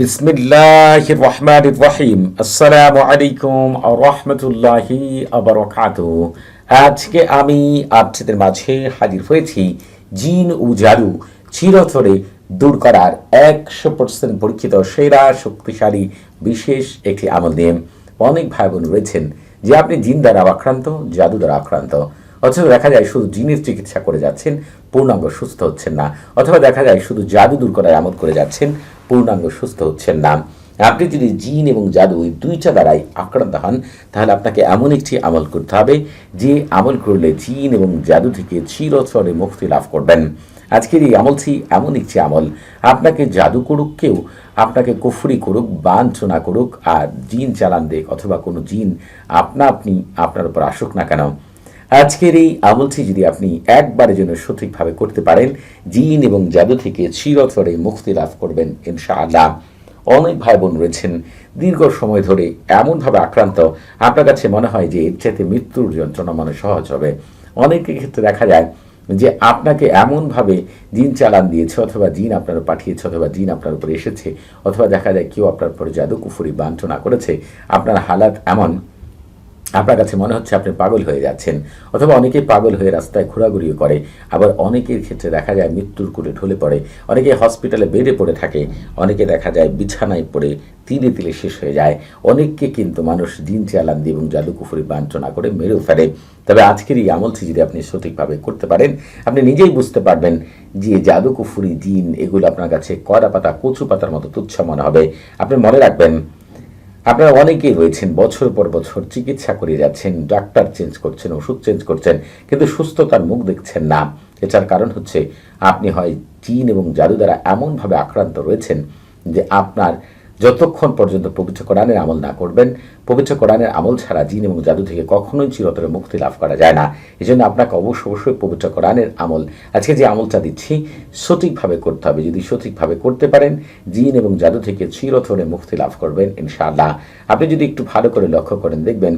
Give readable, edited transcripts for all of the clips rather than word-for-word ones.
বিসমিল্লাহির রহমানির রহিম। আসসালামু আলাইকুম ওয়া রাহমাতুল্লাহি ওয়া বারাকাতুহু। আজকে আমি আপনাদের মাঝে হাজির হয়েছি জিন ও জাদু চিরতরে দূর করার 100% পরীক্ষিত সেরা শক্তিশালী বিশেষ একটি আমল নিয়ে। অনেক ভাই বোন রয়েছেন যে আপনি জিন দ্বারা আক্রান্ত, জাদু দ্বারা আক্রান্ত, অথবা দেখা যায় শুধু জিনের চিকিৎসা করে যাচ্ছেন, পূর্ণাঙ্গ সুস্থ হচ্ছেন না, অথবা দেখা যায় শুধু জাদু দূর করার আমল করে যাচ্ছেন, পূর্ণাঙ্গ সুস্থ হচ্ছেন না। আপনি যদি জিন এবং জাদু এই দুইটা দ্বারাই আক্রান্ত হন, তাহলে আপনাকে এমন একটি আমল করতে হবে যে আমল করলে জিন এবং জাদু থেকে চিরতরে মুক্তি লাভ করবেন। আজকের এই আমলটি এমন একটি আমল, আপনাকে জাদু করুক কেউ, আপনাকে কুফরি করুক, বাঞ্ছনা করুক, আর জিন চালান দেখ অথবা কোনো জিন আপনি আপনার উপর আসুক না কেন, আজকের এই আমলটি যদি আপনি একবারের জন্য সঠিকভাবে করতে পারেন, জিন এবং জাদু থেকে চিরতরে মুক্তি লাভ করবেন ইনশাআল্লাহ। অনেক ভাই বোন রয়েছেন দীর্ঘ সময় ধরে এমনভাবে আক্রান্ত, আপনার কাছে মনে হয় যে এর চাইতে মৃত্যুর যন্ত্রণা মনে সহজ হবে। অনেকের ক্ষেত্রে দেখা যায় যে আপনাকে এমনভাবে জিন চালান দিয়েছে, অথবা জিন আপনার পাঠিয়েছে, অথবা জিন আপনার উপরে এসেছে, অথবা দেখা যায় কেউ আপনার উপরে জাদু কুফরি বাঞ্ছনা করেছে। আপনার হালাত এমন, আপনার কাছে মনে হচ্ছে আপনি পাগল হয়ে যাচ্ছেন, অথবা অনেকেই পাগল হয়ে রাস্তায় ঘোরাঘুরিও করে। আবার অনেকের ক্ষেত্রে দেখা যায় মৃত্যুর কোলে ঢলে পড়ে, অনেকে হসপিটালে বেডে পড়ে থাকে, অনেকে দেখা যায় বিছানায় পড়ে তিলে তিলে শেষ হয়ে যায়। অনেককে কিন্তু মানুষ জিন চালান দিয়ে এবং জাদু কুফরি বাঞ্ছনা করে মেরেও ফেলে। তবে আজকের এই আমলটি যদি আপনি সঠিকভাবে করতে পারেন, আপনি নিজেই বুঝতে পারবেন যে জাদু কুফরি জিন এগুলো আপনার কাছে কড়া পাতা কচু পাতার মতো তুচ্ছ মনে হবে। আপনি মনে রাখবেন, আপনারা অনেকেই রয়েছেন বছর পর বছর চিকিৎসা করে যাচ্ছেন, ডাক্তার চেঞ্জ করছেন, ওষুধ চেঞ্জ করছেন, কিন্তু সুস্থতার মুখ দেখছেন না। এটার কারণ হচ্ছে আপনি হয় জিন এবং জাদু দ্বারা এমনভাবে আক্রান্ত রয়েছেন যে আপনার যতক্ষণ পর্যন্ত পবিত্র কোরআনের আমল না করবেন, পবিত্র কোরআনের আমল ছাড়া জিন এবং জাদু থেকে কখনোই চিরতরে মুক্তি লাভ করা যায় না। এই জন্য আপনাকে অবশ্যই পবিত্র কোরআনের আমল, আজকে যে আমলটা দিচ্ছি, সঠিকভাবে করতে হবে। যদি সঠিকভাবে করতে পারেন, জিন এবং জাদু থেকে চিরতরে মুক্তি লাভ করবেন ইনশাআল্লাহ। আপনি যদি একটু ভালো করে লক্ষ্য করেন, দেখবেন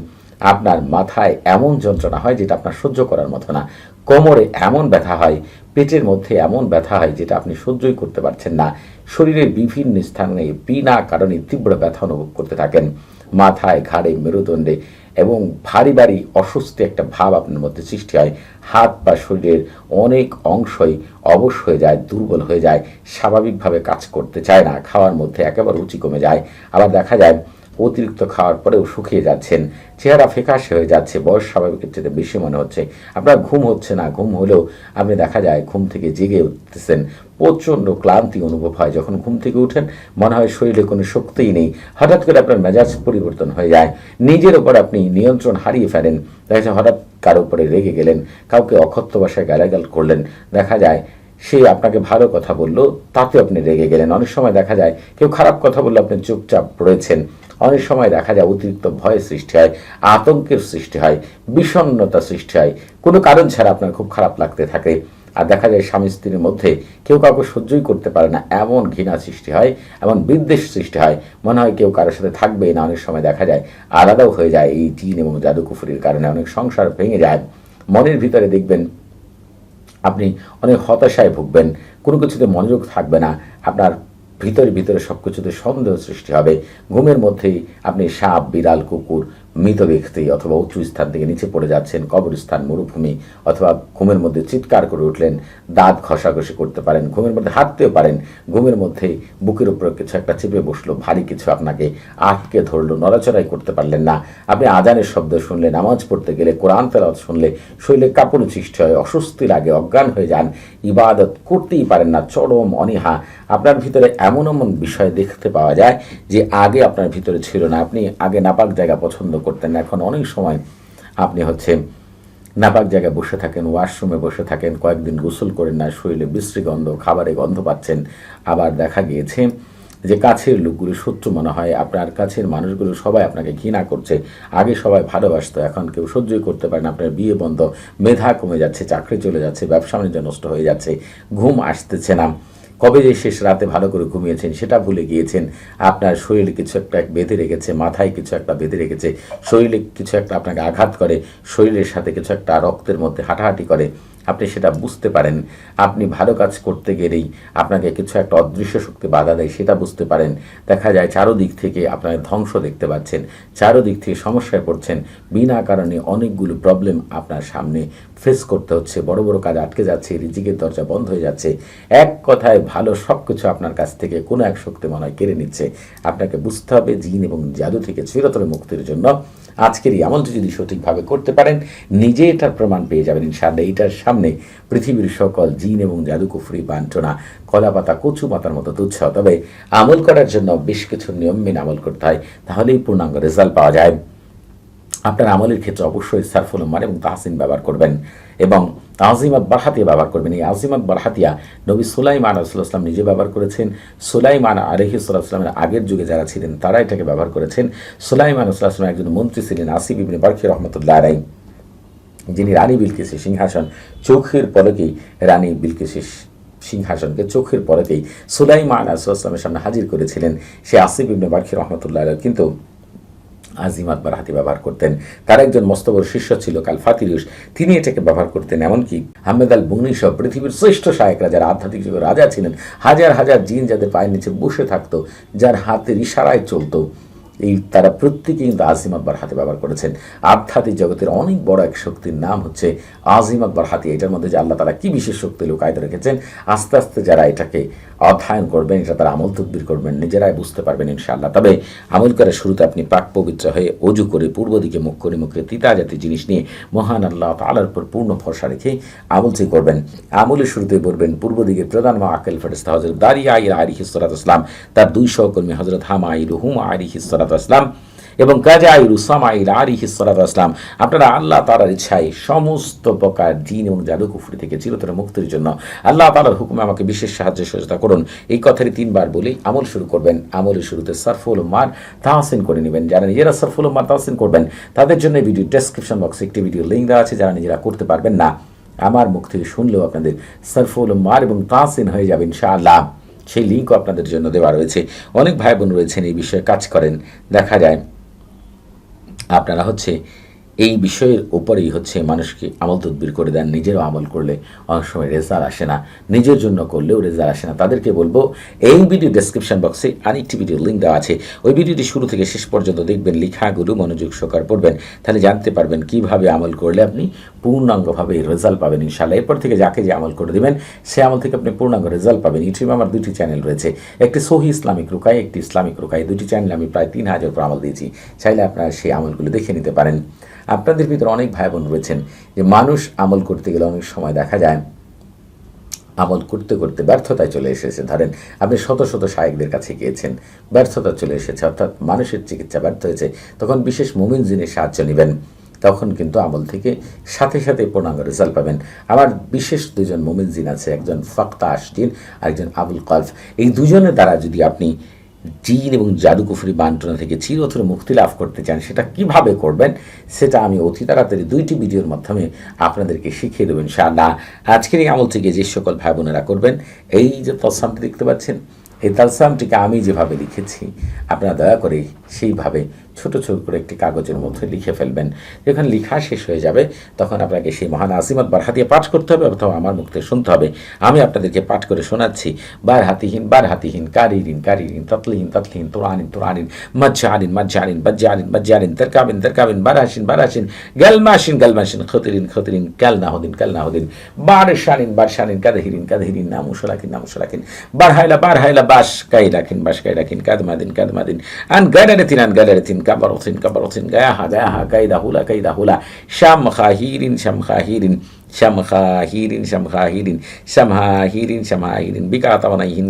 আপনার মাথায় এমন যন্ত্রণা হয় যেটা আপনার সহ্য করার মতো না, কোমরে এমন ব্যথা হয়, পেটের মধ্যে এমন ব্যথা হয় যেটা আপনি সহ্যই করতে পারছেন না, শরীরের বিভিন্ন স্থানে বিনা কারণে তীব্র ব্যথা অনুভব করতে থাকেন, মাথায়, ঘাড়ে, মেরুদণ্ডে, এবং ভারী ভারী অস্বস্তি একটা ভাব আপনার মধ্যে সৃষ্টি হয়। হাত বা শরীরের অনেক অংশই অবশ হয়ে যায়, দুর্বল হয়ে যায়, স্বাভাবিকভাবে কাজ করতে চায় না, খাওয়ার মধ্যে একেবারে রুচি কমে যায়। আবার দেখা যায় অতিরিক্ত খাওয়ার পরেও শুকিয়ে যাচ্ছেন, চেহারা ফ্যাকাশে হয়ে যাচ্ছে, বয়স স্বাভাবিকের চেয়ে বেশি মনে হচ্ছে, আপনার ঘুম হচ্ছে না, ঘুম হলেও আপনি দেখা যায় ঘুম থেকে জেগে উঠতেছেন, প্রচণ্ড ক্লান্তি অনুভব হয়। যখন ঘুম থেকে উঠেন মনে হয় শরীরে কোনো শক্তিই নেই, হঠাৎ করে আপনার মেজাজ পরিবর্তন হয়ে যায়, নিজের ওপর আপনি নিয়ন্ত্রণ হারিয়ে ফেলেন। দেখা যায় হঠাৎ কারো উপরে রেগে গেলেন, কাউকে অকথ্য ভাষায় গালাগাল করলেন, দেখা যায় সে আপনাকে ভালো কথা বললো, তাতে আপনি রেগে গেলেন। অনেক সময় দেখা যায় কেউ খারাপ কথা বললে আপনি চুপচাপ রয়েছেন। অনেক সময় দেখা যায় অতিরিক্ত ভয়ের সৃষ্টি হয়, আতঙ্কের সৃষ্টি হয়, বিষণ্ণতা সৃষ্টি হয়, কোনো কারণ ছাড়া আপনার খুব খারাপ লাগতে থাকে। আর দেখা যায় স্বামী স্ত্রীর মধ্যে কেউ কাউকে সহ্যই করতে পারে না, এমন ঘৃণা সৃষ্টি হয়, এমন বিদ্বেষ সৃষ্টি হয়, মনে হয় কেউ কারোর সাথে থাকবেই না। অনেক সময় দেখা যায় আলাদাও হয়ে যায় এই জিন এবং জাদু কুফরির কারণে, অনেক সংসার ভেঙে যায়। মনের ভিতরে দেখবেন আপনি অনেক হতাশায় ভুগবেন, কোনো কিছুতে মনোযোগ থাকবে না, আপনার ভিতরে সব কিছুতে সন্দেহ সৃষ্টি হবে। ঘুমের মধ্যেই আপনি সাপ, বিড়াল, কুকুর, মৃত ব্যক্তি অথবা উঁচু স্থান থেকে নিচে পড়ে যাচ্ছেন, কবরস্থান, মরুভূমি, অথবা ঘুমের মধ্যে চিৎকার করে উঠলেন, দাঁত ঘষাঘষি করতে পারেন, ঘুমের মধ্যে হাঁটতেও পারেন, ঘুমের মধ্যে বুকের উপর কিছু একটা চেপে বসলো, ভারী কিছু আপনাকে আটকে ধরলো, নড়াচড়াই করতে পারলেন না, আপনি আজানের শব্দ শুনলে, নামাজ পড়তে গেলে, কোরআন তেলাওয়াত শুনলে শরীরে কাঁপুনি সৃষ্টি হয়, অস্বস্তি লাগে, অজ্ঞান হয়ে যান, ইবাদত করতেই পারেন না, চরম অনীহা। আপনার ভিতরে এমন এমন বিষয় দেখতে পাওয়া যায় যে আগে আপনার ভিতরে ছিল না। আপনি আগে নাপাক জায়গা পছন্দ করতেন না, এখন অনেক সময় আপনি নাপাক জায়গায় বসে থাকেন, ওয়াশরুমে বসে থাকেন, কয়েকদিন গোসল করেন না, শরীরে বিশ্রী গন্ধ, খাবারে গন্ধ পাচ্ছেন। আবার দেখা গিয়েছে যে কাছের লোকগুলো শত্রু মনে হয়, আপনার কাছের মানুষগুলো সবাই আপনাকে ঘৃণা করছে, আগে সবাই ভালোবাসতো, এখন কেউ সহ্যই করতে পারে না, আপনার বিয়ে বন্ধ, মেধা কমে যাচ্ছে, চাকরি চলে যাচ্ছে, ব্যবসা বাণিজ্য নষ্ট হয়ে যাচ্ছে, ঘুম আসতেছে না, কবে যে শেষ রাতে ভালো করে ঘুমিয়েছেন সেটা ভুলে গিয়েছেন, আপনার শরীরে কিছু একটা বেঁধে রেখেছে, মাথায় কিছু একটা বেঁধে রেখেছে, শরীরে কিছু একটা আপনাকে আঘাত করে, শরীরের সাথে কিছু একটা রক্তের মধ্যে হাঁটাহাঁটি করে, আপনি সেটা বুঝতে পারেন। আপনি ভালো কাজ করতে গেলেই আপনাকে কিছু একটা অদৃশ্য শক্তি বাধা দেয়, সেটা বুঝতে পারেন। দেখা যায় চারোদিক থেকে আপনার ধ্বংস দেখতে পাচ্ছেন, চারোদিক থেকে সমস্যায় পড়ছেন, বিনা কারণে অনেকগুলো প্রবলেম আপনার সামনে ফেস করতে হচ্ছে, বড় বড় কাজ আটকে যাচ্ছে, রিজিকের দরজা বন্ধ হয়ে যাচ্ছে। এক কথায় ভালো সব কিছু আপনার কাছ থেকে কোনো এক শক্তি মনে হয় কেড়ে নিচ্ছে। আপনাকে বুঝতে হবে জিন এবং জাদু থেকে চিরতরে মুক্তির জন্য আজকের এই আমলটি যদি সঠিকভাবে করতে পারেন, নিজে এটার প্রমাণ পেয়ে যাবেন ইনশাআল্লাহ। এইটার সামনে পৃথিবীর সকল জিন এবং জাদু কুফরি বাঞ্ছনা কলা পাতা কচু পাতার মতো তুচ্ছ। তবে আমল করার জন্য বেশ কিছু নিয়ম মেনে আমল করতে হয়, তাহলেই পূর্ণাঙ্গ রেজাল্ট পাওয়া যায়। আপনার আমলের ক্ষেত্রে অবশ্যই সারফুল উম্মার এবং তাহসিন ব্যবহার করবেন এবং আজিমাত বারহাতিয়া ব্যবহার করবেন। এই আজিমাত বারহাতিয়া নবী সুলাইমান আলাইহিসসালাম নিজে ব্যবহার করেছেন। সুলাইমান আলাইহিসসালামের আগের যুগে যারা ছিলেন তারা এটাকে ব্যবহার করেছেন। সুলাইমান আলাইহিসসালামের একজন মন্ত্রী ছিলেন আসিফ ইবনে বারখি রহমতুল্লাহ আলাইহি, যিনি রানী বিলকিসের সিংহাসন চোখের পলকেই রানী বিলকিসের সিংহাসনকে চোখের পলকেই সুলাইমান আলাইহিসসালামের সামনে হাজির করেছিলেন। সে আসিফ ইবনে বারখি রহমতুল্লাহ আলাইহি কিন্তু আজিমাত বারহাতি ব্যবহার করতেন। তার একজন মস্ত বড় শিষ্য ছিল কাল ফাতিরুস, তিনি এটাকে ব্যবহার করতেন। এমনকি আহমেদ আল বুগনি সহ পৃথিবীর শ্রেষ্ঠ শায়েকরা যারা আধ্যাত্মিক যুগের রাজা ছিলেন, হাজার হাজার জিন যাদের পায়ের নিচে বসে থাকতো, যার হাতের ইশারায় চলতো, এই তারা প্রত্যেকেই কিন্তু আজিমাত বারহাতি ব্যবহার করেছেন। আধ্যাত্মিক জগতের অনেক বড় এক শক্তির নাম হচ্ছে আজিমাত বারহাতি। এটার মধ্যে যে আল্লাহ তাআলা কি বিশেষ শক্তি লুকায়িত রেখেছেন, আস্তে আস্তে যারা এটাকে অধ্যয়ন করবেন, এটা তারা আমল তদবির করবেন, নিজেরাই বুঝতে পারবেন ইনশাআল্লাহ। তবে আমল করার শুরুতে আপনি পাক পবিত্র হয়ে অজু করে পূর্ব দিকে মুখ করে মুখে তিতা জাতীয় জিনিস নিয়ে মহান আল্লাহ তাআলার উপর পূর্ণ ভরসা রেখে আমলটি করবেন। আমলের শুরুতে বলবেন পূর্ব দিকে প্রধান মাআকেল ফেরেশতা হযরত দারিয়া আলাইহিস সালাতু ওয়াস সালাম, তার দুই সহকর্মী হযরত হামাইল হুম আলাইহিস সালাতু ওয়াস সালাম এবং কাজাইর উসামাইল আলাইহিস সালাতু ওয়াস সালাম, আপনারা আল্লাহ তাআলার ইচ্ছায় সমস্ত প্রকার জিন এবং জাদু কুফরি থেকে চিরতরে মুক্তির জন্য আল্লাহ তাআলার হুকুমে আমাকে বিশেষ সাহায্য সহযোগিতা করুন, এই কথাটি 3 বার বলেই আমল শুরু করবেন। আমলের শুরুতে সারফুল উম্মার তাহসিন করে নেবেন। যারা নিজেরা সারফুল উম্মার তাহসিন করবেন তাদের জন্য ভিডিও ডেসক্রিপশন বক্সে একটি ভিডিও লিঙ্ক দেওয়া আছে। যারা নিজেরা করতে পারবেন না, আমার মুখ থেকে শুনলেও আপনাদের সারফুল উম্মার এবং তাহসিন হয়ে যাবে ইনশাআল্লাহ। সেই লিঙ্কও আপনাদের জন্য দেওয়া রয়েছে। অনেক ভাই বোন রয়েছেন এই বিষয়ে কাজ করেন, দেখা যায় আপনারা এই বিষয়ের উপরেই মানুষকে আমল তদবির করে দেন, নিজেরও আমল করলে অনেক সময় রেজাল্ট আসে না, নিজের জন্য করলেও রেজাল্ট আসে না। তাদেরকে বলবো এই ভিডিও ডেসক্রিপশন বক্সে আরেকটি ভিডিও লিঙ্ক দেওয়া আছে, ওই ভিডিওটি শুরু থেকে শেষ পর্যন্ত দেখবেন, লেখাগুলো মনোযোগ সহকারে পড়বেন, তাহলে জানতে পারবেন কিভাবে আমল করলে আপনি পূর্ণাঙ্গভাবে রেজাল্ট পাবেন ইনশাআল্লাহ। এরপর থেকে যাকে যে আমল করে দেবেন সে আমল থেকে আপনি পূর্ণাঙ্গ রেজাল্ট পাবেন। ইউটিউবে আমার 2টি চ্যানেল রয়েছে, একটি সহি ইসলামিক রুকাই, একটি ইসলামিক রুকাই। 2টি চ্যানেলে আমি প্রায় 3000 উপর আমল দিয়েছি, চাইলে আপনারা সেই আমলগুলো দেখে নিতে পারেন। আপনাদের ভিতরে অনেক ভাই বোন রয়েছেন যে মানুষ আমল করতে গেলে অনেক সময় দেখা যায় আমল করতে করতে ব্যর্থতায় চলে এসেছে। ধরেন আপনি শত শত শায়েকদের কাছে গিয়েছেন, ব্যর্থতা চলে এসেছে, অর্থাৎ মানুষের চিকিৎসা ব্যর্থ হয়েছে, তখন বিশেষ মুমিন জিনের সাহায্য নেবেন, তখন কিন্তু আমল থেকে সাথে সাথে পূর্ণাঙ্গ রেজাল্ট পাবেন। আমার বিশেষ 2জন মুমিন জিন আছে, একজন ফাক্তাশ জিন আর একজন আবুল কলফ। এই দুজনের দ্বারা যদি আপনি জিন এবং জাদু কুফরি বান্টনা থেকে চিরতরে মুক্তি লাভ করতে চান, সেটা কিভাবে করবেন সেটা আমি অতি তাড়াতাড়ি 2টি ভিডিওর মাধ্যমে আপনাদেরকে শিখিয়ে দেবেন ইনশাআল্লাহ। আজকের এই আমল থেকে যে সকল ভাই বোনেরা করবেন, এই যে তলসামটি দেখতে পাচ্ছেন, এই তালসামটিকে আমি যেভাবে লিখেছি আপনারা দয়া করে সেইভাবে ছোট ছোট করে একটি কাগজের মধ্যে লিখে ফেলবেন। যখন লেখা শেষ হয়ে যাবে তখন আপনাকে সেই মহান আজিমাত বারহাতিয়া পাঠ করতে হবে অথবা আমার মুখ থেকে শুনতে হবে। আমি আপনাদেরকে পাঠ করে শোনাচ্ছি। বারহাতিহীন কারিরিন তাতলিহীন তোরানিন মাজ্জারিন বাজ্জারিন তারকাবিন বারহাসিন গালমাসিন খতিরিন কালনাহুদিন বারশানিন কাদহিরিন নামুশলাকিন বারহাইলা বাস কাইলাকিন কাদমাদিন আন গাদারাতিন কাবারতিন গায়াহা কাইদাহুলা শামহাহিরিন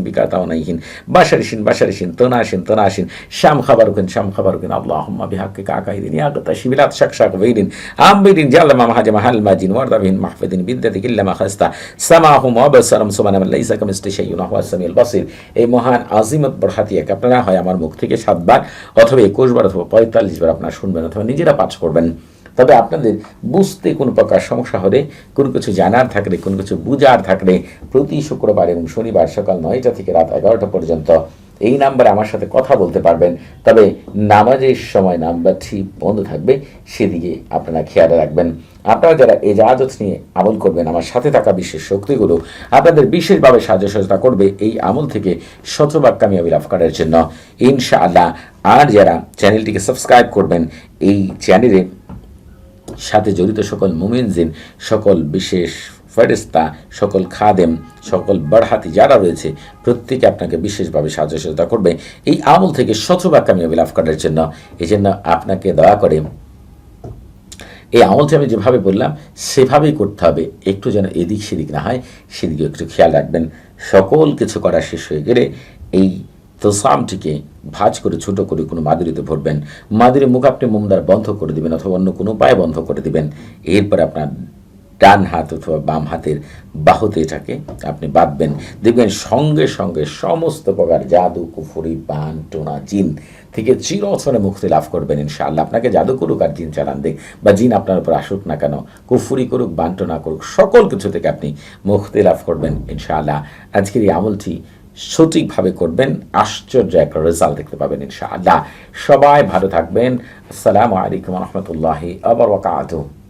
বিকাতাওনাইহিন বাশারিশিন তনাশিন শাম খাবারুকিন আল্লাহুম্মা বিহাক্কিকা আকাইদিন ইয়া গতাশিবিলাত শাকশাক ওয়াইদিন আমবিদিন জালামা মাহাজামা হালমাজিন ওয়ারদাবিন মাহফিদিন বিদ্দাতিক ইল্লামা খাস্তা সামাহুম ওয়া বাসারাম সুবহানাল্লাহি লাইসা কামিসলি শাইউন ওয়া হুয়াস সামিউল বাসির। এই মহান আজিমত বারহাতিয়াকে আপনারা হয় আমার মুখ থেকে 7 বার অথবা 21 বার অথবা 45 বার আপনারা শুনবেন অথবা নিজেরা পাঠ করবেন। তবে আপনাদের বুঝতে কোনো প্রকার সমস্যা হলে, কোনো কিছু জানার থাকলে, কোনো কিছু বুঝার থাকলে প্রতি শুক্রবার এবং শনিবার সকাল 9টা থেকে রাত 11টা পর্যন্ত এই নাম্বারে আমার সাথে কথা বলতে পারবেন। তবে নামাজের সময় নাম্বারটি বন্ধ থাকবে, সেদিকে আপনারা খেয়াল রাখবেন। আপনারা যারা এজাজত নিয়ে আমল করবেন, আমার সাথে থাকা বিশেষ শক্তিগুলো আপনাদের বিশেষভাবে সাহায্য সহযোগিতা করবে এই আমল থেকে শতভাগ কামিয়াবি লাভ করার জন্য ইনশাআল্লাহ। আর যারা চ্যানেলটিকে সাবস্ক্রাইব করবেন, এই চ্যানেলের সাথে জড়িত সকল মুমিন জিন, সকল বিশেষ ফেরেশতা, সকল খাদেম, সকল বারহাতি যারা রয়েছে, প্রত্যেকে আপনাকে বিশেষভাবে সাহায্য সহযোগিতা করবে এই আমল থেকে শতভাগ কামিয়াবি লাভ করার জন্য। এই জন্য আপনাকে দয়া করে এই আমলটি আমি যেভাবে বললাম সেভাবেই করতে হবে, একটু যেন এদিক সেদিক না হয় সেদিকে একটু খেয়াল রাখবেন। সকল কিছু করা শেষ হয়ে গেলে এই তোসামটিকে ভাঁজ করে ছোট করে কোনো মাদুরিতে ভরবেন। মাদুরি মুখ আপনি মোম দ্বারা বন্ধ করে দিবেন অথবা অন্য কোনো উপায়ে বন্ধ করে দিবেন। এরপর আপনার ডান হাত অথবা বাম হাতের বাহুতে এটাকে আপনি বাঁধবেন। দেখবেন সঙ্গে সঙ্গে সমস্ত প্রকার জাদু, কুফরি, বান, টোনা, জিন থেকে চিরতরে মুক্তি লাভ করবেন ইনশাআল্লাহ। আপনাকে জাদু করুক আর জিন চালান দিক বা জিন আপনার উপর আসুক না কেন, কুফরি করুক, বান্টনা করুক, সকল কিছু থেকে আপনি মুক্তি লাভ করবেন ইনশাআল্লাহ। আজকের এই আমলটি সঠিকভাবে করবেন, আশ্চর্য একটা রেজাল্ট দেখতে পাবেন ইনশাআল্লাহ। সবাই ভালো থাকবেন। আসসালামু আলাইকুম ওয়া রাহমাতুল্লাহি ওয়া বারাকাতুহু।